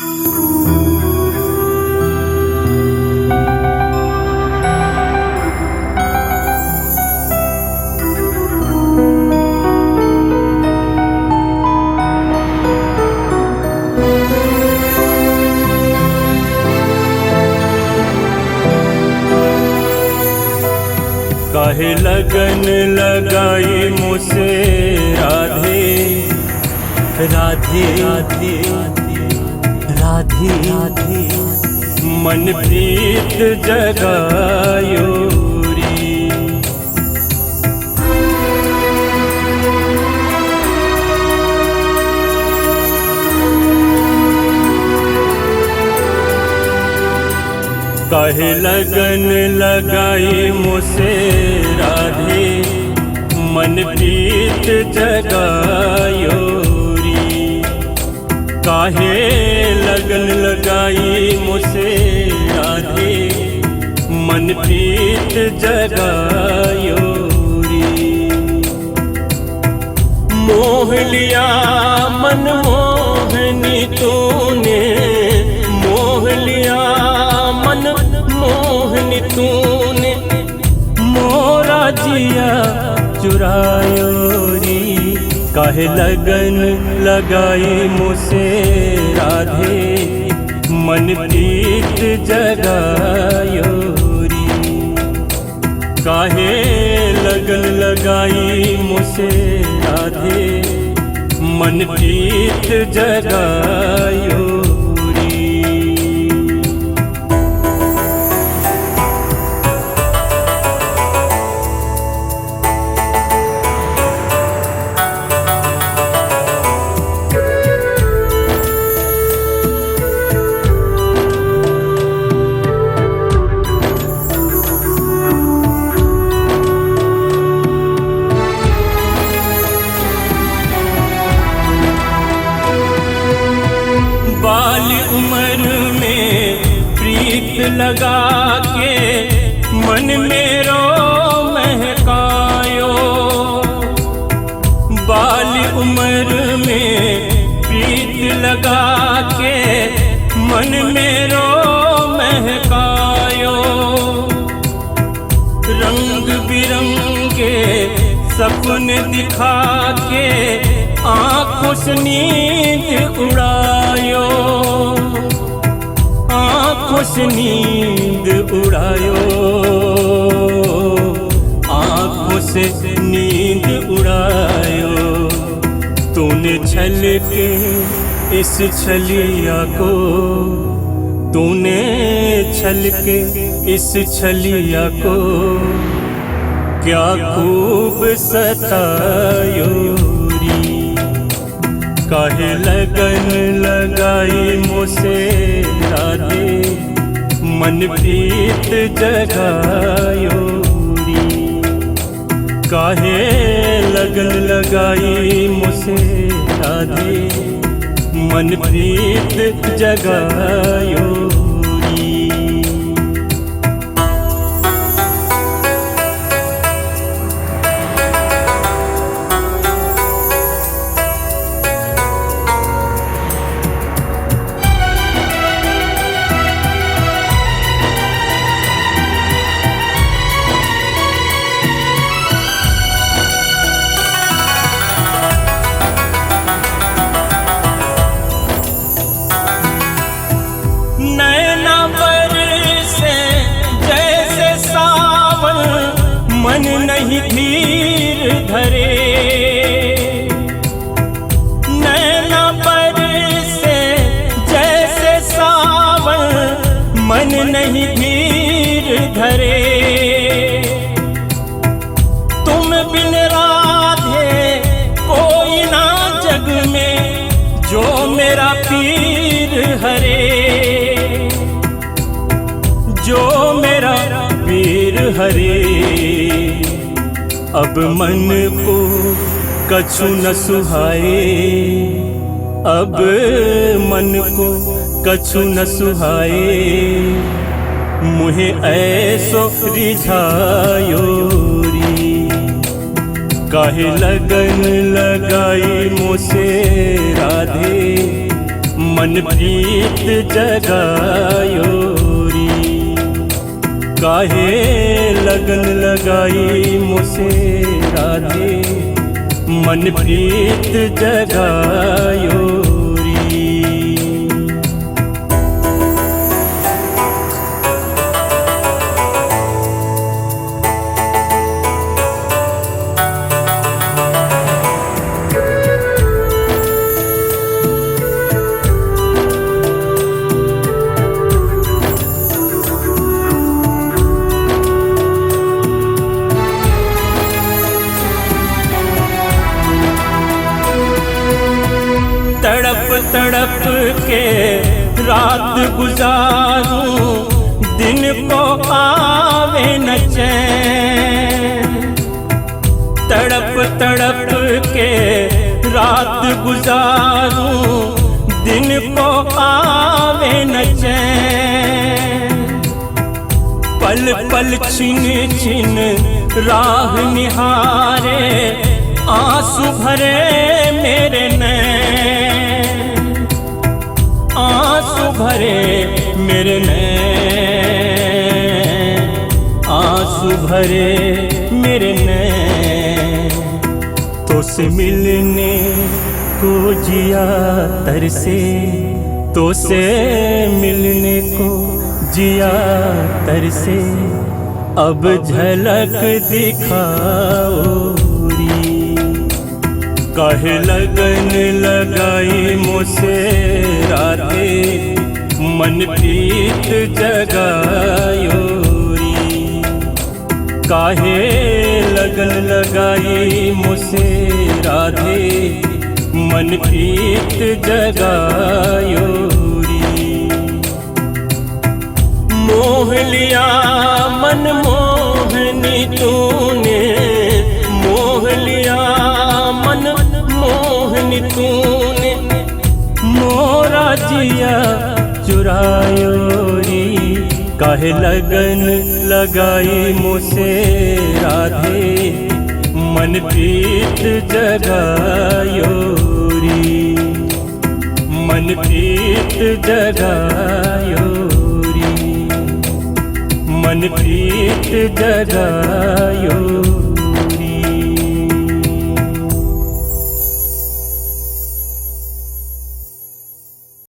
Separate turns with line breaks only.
काहे लगन लगाई मुझसे राधे राधे राधे राधे राधे मन प्रीत जगायो री। काहे लगन लगाई मुझसे राधे मन प्रीत जगायो री। काहे लगन लगाई मुझसे राधे मन प्रीत जगायो री। मोह लिया मन मोहनी तूने, मोह लिया मन मोहनी तूने, मोरा जिया चुरायो री। काहे लगन लगाई मुझसे राधे मन प्रीत जगायो री। काहे लगन लगाई मुझसे राधे मन प्रीत जगायो री। बाली उम्र में प्रीत लगा के मन मेरो महकायो। बाली उम्र में प्रीत लगा के मन मेरो महकायो। रंग बिरंगे सपने दिखा के आँखों से नींद उड़ायो, आँखों से नींद उड़ायो, आँखों से नींद उड़ायो। तूने छल के इस छलिया को, तूने छल के इस छलिया को क्या खूब सतायो री। काहे लगन लगाई मुझसे राधे मन प्रीत जगायो री। काहे लगन लगाई मुझसे राधे मन प्रीत जगायो री। नैना बरसे जैसे सावन मन नहीं धीर धरे। नैना बरसे जैसे सावन मन नहीं धीर धरे। तुम बिन राधे कोई ना जग में जो मेरा पीर हरे, जो मेरा पीर हरे। अब मन को कछु न सुहाए, अब मन को कछु न सुहाए। मुहे ऐसो रिझायो री। काहे लगन लगाई मुझसे राधे मन मन प्रीत जगायो री। काहे लगन लगाई मुझसे राधे, मन प्रीत जगायो री। तड़प तड़प के रात गुजारूं, दिन को आवे न चैन। तड़प तड़प के रात गुजारूं, दिन को आवे न चैन। पल पल छिन छिन राह निहारे, आंसू भरे मेरे नैन। आंसू भरे मेरे नैन, आंसू भरे मेरे नैन। तो से मिलने को जिया तरसे, तो से मिलने को जिया तरसे। अब झलक दिखाओ री। काहे लगन लगाई मुझसे राधे, मन प्रीत जगायो री। काहे लगन लगाई मुझसे राधे, मन प्रीत जगायो री। मोह लिया मन मोहनी तूने, मोह लिया मन मोहनी तूने। मोरा जिया चुरायो री। काहे लगन लगाई मुझसे राधे, मन प्रीत जगायो री। मन प्रीत जगायो री, मन प्रीत जगायो।